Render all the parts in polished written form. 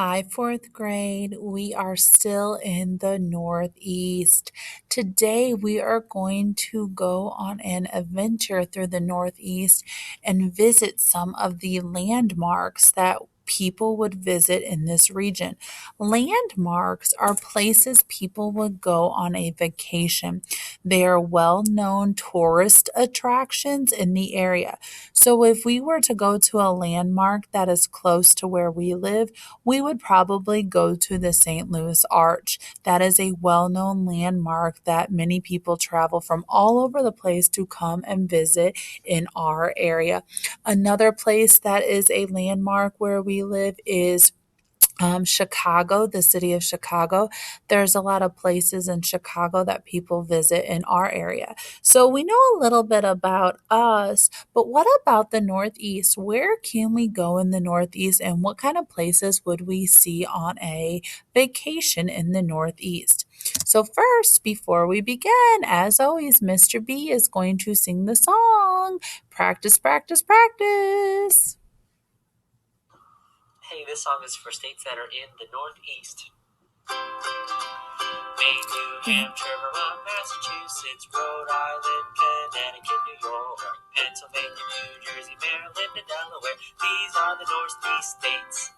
Hi, fourth grade. We are still in the Northeast. Today, we are going to go on an adventure through the Northeast and visit some of the landmarks that people would visit in this region. Landmarks are places people would go on a vacation. They are well known tourist attractions in the area. So, if we were to go to a landmark that is close to where we live, we would probably go to the St. Louis Arch. That is a well known landmark that many people travel from all over the place to come and visit in our area. Another place that is a landmark where we live is Chicago, the city of Chicago. There's a lot of places in Chicago that people visit in our area. So we know a little bit about us, but what about the Northeast? Where can we go in the Northeast and what kind of places would we see on a vacation in the Northeast? So, first, before we begin, as always, Mr. B is going to sing the song. Practice, practice, practice. Hey, this song is for states that are in the Northeast. Maine, New Hampshire, Vermont, Massachusetts, Rhode Island, Connecticut, New York, Pennsylvania, New Jersey, Maryland, and Delaware. These are the Northeast states.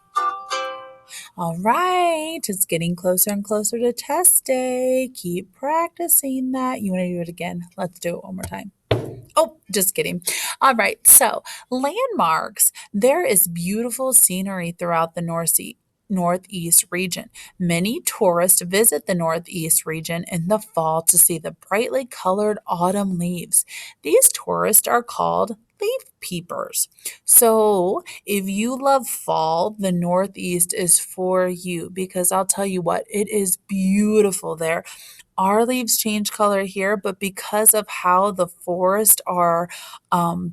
All right, it's getting closer and closer to test day. Keep practicing that. You want to do it again? Let's do it one more time. Oh, just kidding. All right, so landmarks. There is beautiful scenery throughout the Northeast region. Many tourists visit the Northeast region in the fall to see the brightly colored autumn leaves. These tourists are called leaf peepers. So, if you love fall, the Northeast is for you because I'll tell you what, it is beautiful there. Our leaves change color here, but because of how the forests are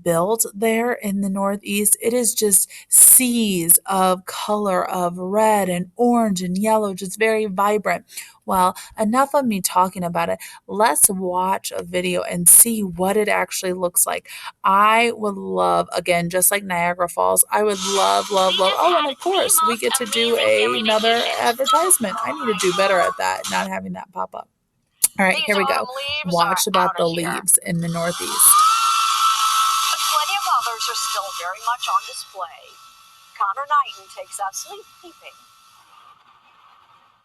built there in the Northeast, it is just seas of color of red and orange and yellow, just very vibrant. Well, enough of me talking about it. Let's watch a video and see what it actually looks like. I would love, again, just like Niagara Falls, I would love, love, love. Oh, and of course, we get to do another advertisement. I need to do better at that, not having that pop up. All right, here we go. Watch about the leaves in the Northeast. But plenty of others are still very much on display. Connor Knighton takes us leaf peeping.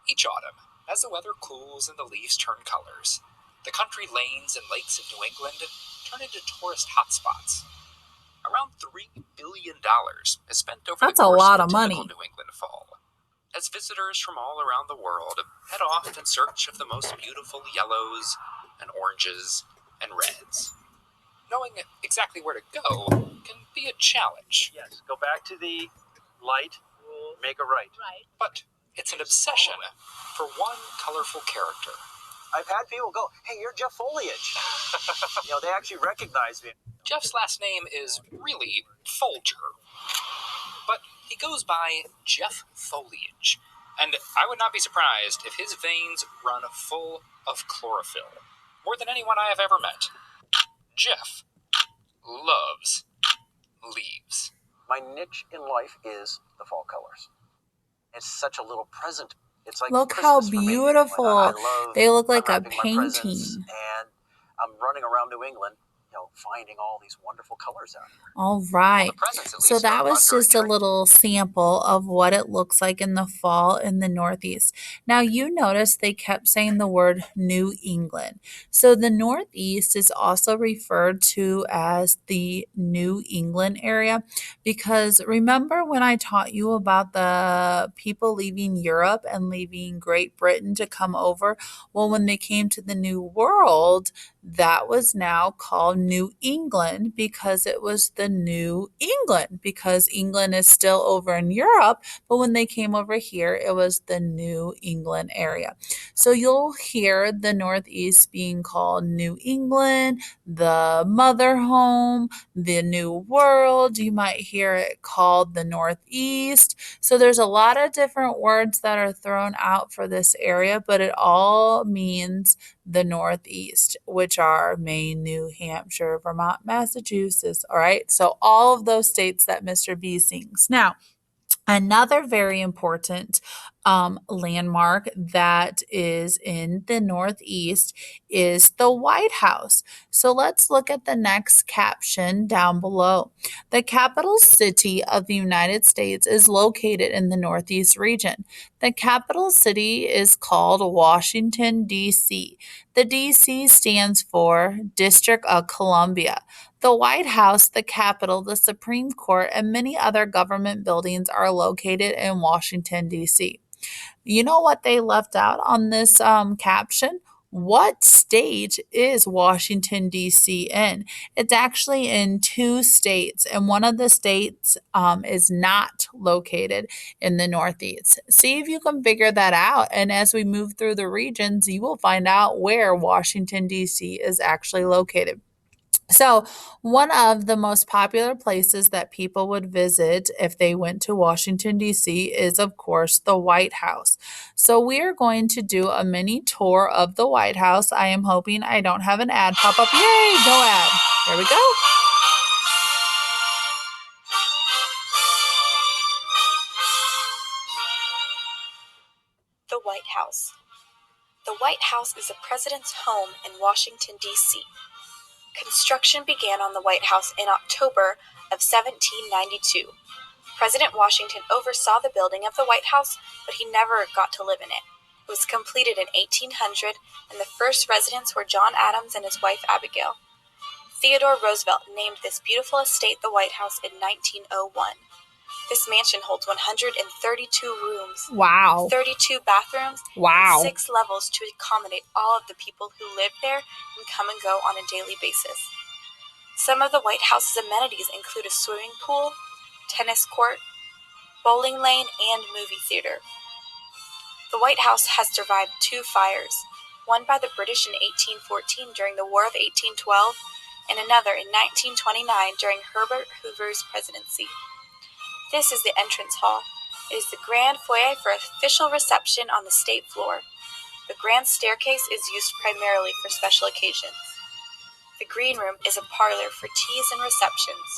Each autumn, as the weather cools and the leaves turn colors, the country lanes and lakes of New England turn into tourist hotspots. Around $3 billion is spent over That's the a course lot of of a typical money. New England fall, as visitors from all around the world head off in search of the most beautiful yellows and oranges and reds. Knowing exactly where to go can be a challenge. Yes, go back to the light, make a right. Right. But it's an obsession for one colorful character. I've had people go, "Hey, you're Jeff Foliage." They actually recognize me. Jeff's last name is really Folger, but he goes by Jeff Foliage, and I would not be surprised if his veins run full of chlorophyll, more than anyone I have ever met. Jeff loves leaves. My niche in life is the fall colors. It's such a little present. It's like Look how Christmas for me. beautiful. I love They look like a unwrapping my presents, painting. and I'm running around New England, finding all these wonderful colors out here. All right. The presents, at So least, that are was under just a tree. little sample of what it looks like in the fall in the Northeast. Now, you notice they kept saying the word New England. So the Northeast is also referred to as the New England area because remember when I taught you about the people leaving Europe and leaving Great Britain to come over? Well, when they came to the New World, that was now called New England because it was the New England because England is still over in Europe, but when they came over here, it was the New England area. So you'll hear the Northeast being called New England, the mother home, the New World. You might hear it called the Northeast. So there's a lot of different words that are thrown out for this area, but it all means the Northeast, which are Maine, New Hampshire, Vermont, Massachusetts. All right. So all of those states that Mr. B sings. Now, Another very important landmark that is in the Northeast is the White House. So let's look at the next caption down below. The capital city of the United States is located in the Northeast region. The capital city is called Washington, D.C. The D.C. stands for District of Columbia. The White House, the Capitol, the Supreme Court, and many other government buildings are located in Washington, D.C. You know what they left out on this caption? What state is Washington, D.C. in? It's actually in two states, and one of the states is not located in the Northeast. See if you can figure that out. And as we move through the regions, you will find out where Washington, D.C. is actually located. So, one of the most popular places that people would visit if they went to Washington, D.C. is, of course, the White House. So, we are going to do a mini tour of the White House. I am hoping I don't have an ad pop up. Yay, no ad. There we go. The White House. The White House is the president's home in Washington, D.C. Construction began on the White House in October of 1792. President Washington oversaw the building of the White House, but he never got to live in it. It was completed in 1800, and the first residents were John Adams and his wife Abigail. Theodore Roosevelt named this beautiful estate the White House in 1901. This mansion holds 132 rooms, Wow. 32 bathrooms, Wow. and 6 levels to accommodate all of the people who live there and come and go on a daily basis. Some of the White House's amenities include a swimming pool, tennis court, bowling lane, and movie theater. The White House has survived 2 fires, one by the British in 1814 during the War of 1812, and another in 1929 during Herbert Hoover's presidency. This is the entrance hall. It is the grand foyer for official reception on the state floor. The grand staircase is used primarily for special occasions. The green room is a parlor for teas and receptions.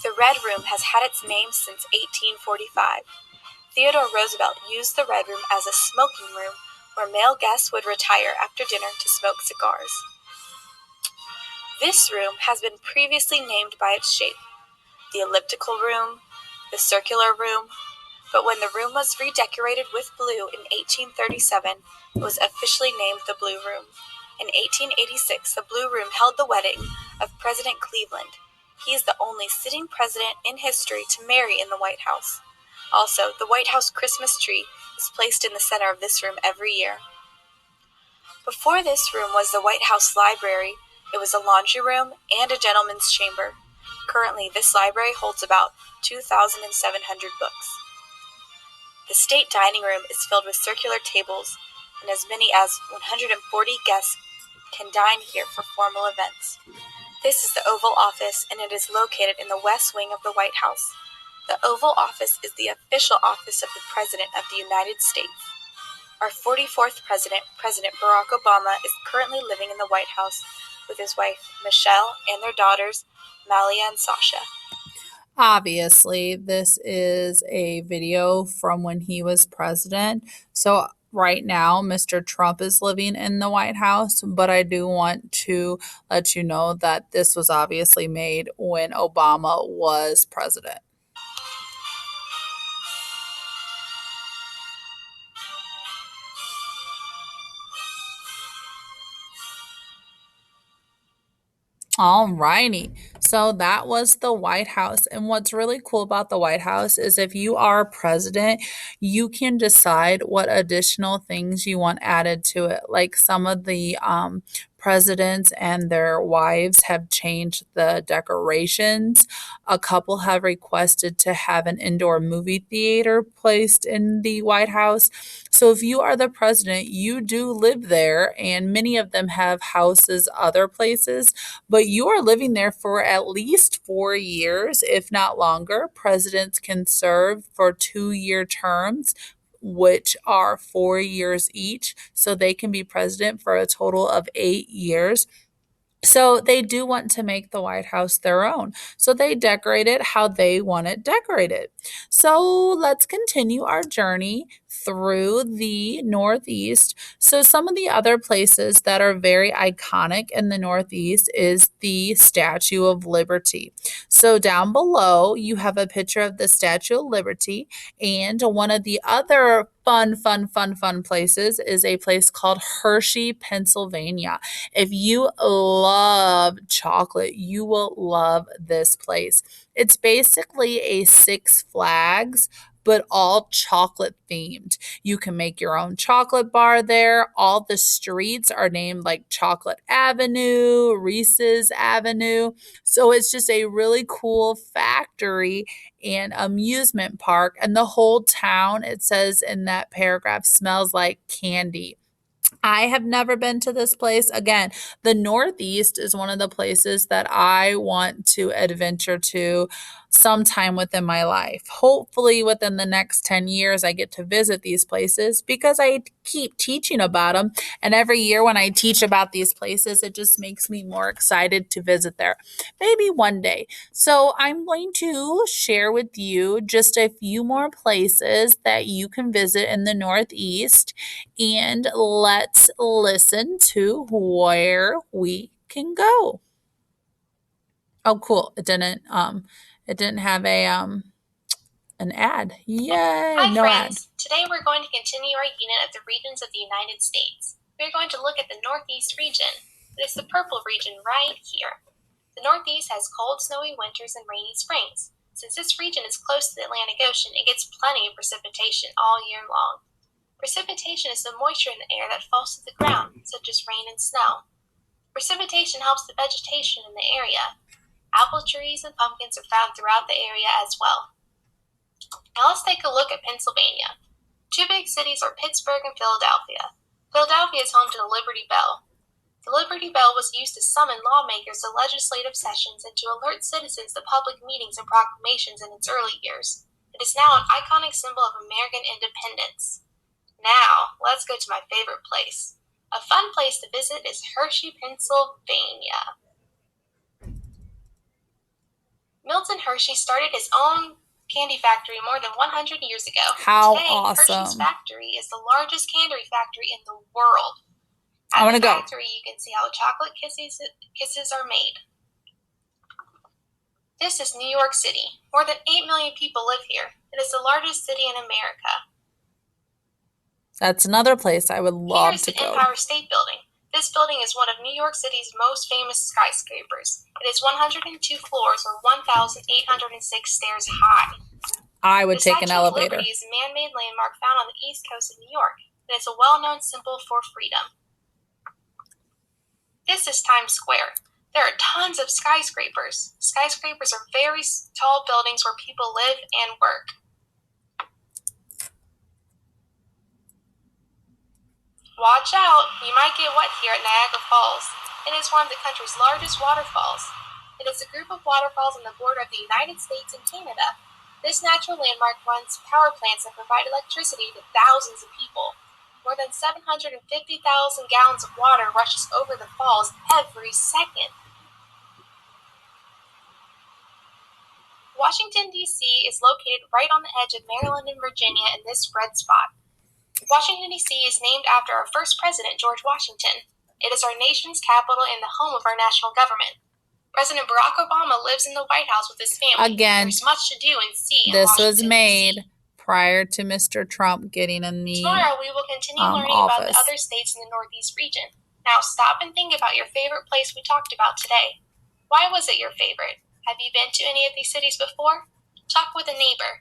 The red room has had its name since 1845. Theodore Roosevelt used the red room as a smoking room where male guests would retire after dinner to smoke cigars. This room has been previously named by its shape: the elliptical room, the circular room, but when the room was redecorated with blue in 1837, it was officially named the Blue Room. In 1886, the Blue Room held the wedding of President Cleveland. He is the only sitting president in history to marry in the White House. Also, the White House Christmas tree is placed in the center of this room every year. Before this room was the White House Library. It was a laundry room and a gentleman's chamber. Currently, this library holds about 2,700 books. The state dining room is filled with circular tables, and as many as 140 guests can dine here for formal events. This is the Oval Office, and it is located in the west wing of the White House. The Oval Office is the official office of the President of the United States. Our 44th President, President Barack Obama, is currently living in the White House with his wife, Michelle, and their daughters, Malia and Sasha. Obviously, this is a video from when he was president. So right now, Mr. Trump is living in the White House, but I do want to let you know that this was obviously made when Obama was president. Alrighty, so that was the White House. And what's really cool about the White House is if you are president, you can decide what additional things you want added to it. Like some of the presidents and their wives have changed the decorations. A couple have requested to have an indoor movie theater placed in the White House. So if you are the president, you do live there, and many of them have houses other places, but you are living there for at least 4 years, if not longer. Presidents can serve for 2-year terms, which are 4 years each. So they can be president for a total of 8 years. So they do want to make the White House their own. So they decorate it how they want it decorated. So let's continue our journey through the Northeast. So some of the other places that are very iconic in the Northeast is the Statue of Liberty. So down below, you have a picture of the Statue of Liberty, and one of the other fun places is a place called Hershey, Pennsylvania. If you love chocolate, you will love this place. It's basically a Six Flags, but all chocolate themed. You can make your own chocolate bar there. All the streets are named like Chocolate Avenue, Reese's Avenue. So it's just a really cool factory and amusement park. And the whole town, it says in that paragraph, smells like candy. I have never been to this place. Again, the Northeast is one of the places that I want to adventure to sometime within my life. Hopefully, within the next 10 years, I get to visit these places because I keep teaching about them. And every year when I teach about these places, it just makes me more excited to visit there. Maybe one day. So, I'm going to share with you just a few more places that you can visit in the Northeast, and let's listen to where we can go. Oh, cool. It didn't have an ad. Yay, Hi no ad. friends, today we're going to continue our unit of the regions of the United States. We're going to look at the Northeast region. It is the purple region right here. The Northeast has cold, snowy winters and rainy springs. Since this region is close to the Atlantic Ocean, it gets plenty of precipitation all year long. Precipitation is the moisture in the air that falls to the ground, such as rain and snow. Precipitation helps the vegetation in the area. Apple trees and pumpkins are found throughout the area as well. Now let's take a look at Pennsylvania. Two big cities are Pittsburgh and Philadelphia. Philadelphia is home to the Liberty Bell. The Liberty Bell was used to summon lawmakers to legislative sessions and to alert citizens to public meetings and proclamations in its early years. It is now an iconic symbol of American independence. Now, let's go to my favorite place. A fun place to visit is Hershey, Pennsylvania. Milton Hershey started his own candy factory more than 100 years ago. How Today, awesome. Hershey's factory is the largest candy factory in the world. I wanna At the go. factory, you can see how chocolate kisses are made. This is New York City. More than 8 million people live here. It is the largest city in America. That's another place I would love Here's to the go. Empire State Building. This building is one of New York City's most famous skyscrapers. It is 102 floors or 1,806 stairs high. I would take an The Statue of elevator. Liberty is a man-made landmark found on the east coast of New York. It is a well-known symbol for freedom. This is Times Square. There are tons of skyscrapers. Skyscrapers are very tall buildings where people live and work. Watch out, you might get wet here at Niagara Falls. It is one of the country's largest waterfalls. It is a group of waterfalls on the border of the United States and Canada. This natural landmark runs power plants that provide electricity to thousands of people. More than 750,000 gallons of water rushes over the falls every second. Washington, D.C. is located right on the edge of Maryland and Virginia in this red spot. Washington, D.C. is named after our first president, George Washington. It is our nation's capital and the home of our national government. President Barack Obama lives in the White House with his family. Again, There's much to do and see in this Washington, was made D.C. prior to Mr. Trump getting in the Tomorrow we will continue learning about office. the other states in the Northeast region. Now stop and think about your favorite place we talked about today. Why was it your favorite? Have you been to any of these cities before? Talk with a neighbor.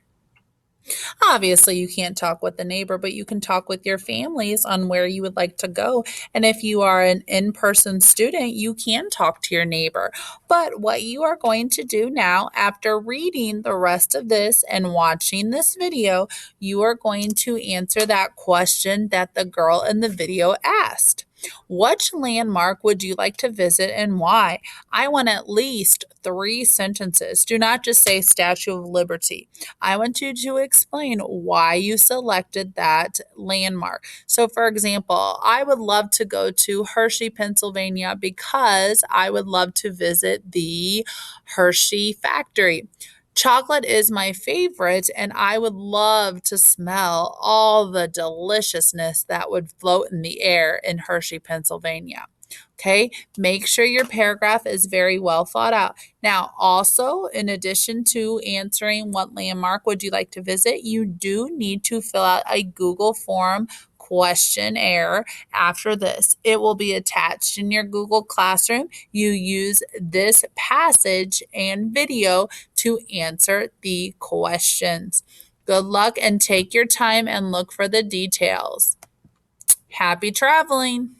Obviously, you can't talk with the neighbor, but you can talk with your families on where you would like to go. And if you are an in-person student, you can talk to your neighbor. But what you are going to do now, after reading the rest of this and watching this video, you are going to answer that question that the girl in the video asked. Which landmark would you like to visit and why? I want at least 3 sentences. Do not just say Statue of Liberty. I want you to explain why you selected that landmark. So, for example, I would love to go to Hershey, Pennsylvania because I would love to visit the Hershey factory. Chocolate is my favorite, and I would love to smell all the deliciousness that would float in the air in Hershey, Pennsylvania. Okay, make sure your paragraph is very well thought out. Now, also, in addition to answering what landmark would you like to visit, you do need to fill out a Google form questionnaire after this. It will be attached in your Google Classroom. You use this passage and video to answer the questions. Good luck and take your time and look for the details. Happy traveling!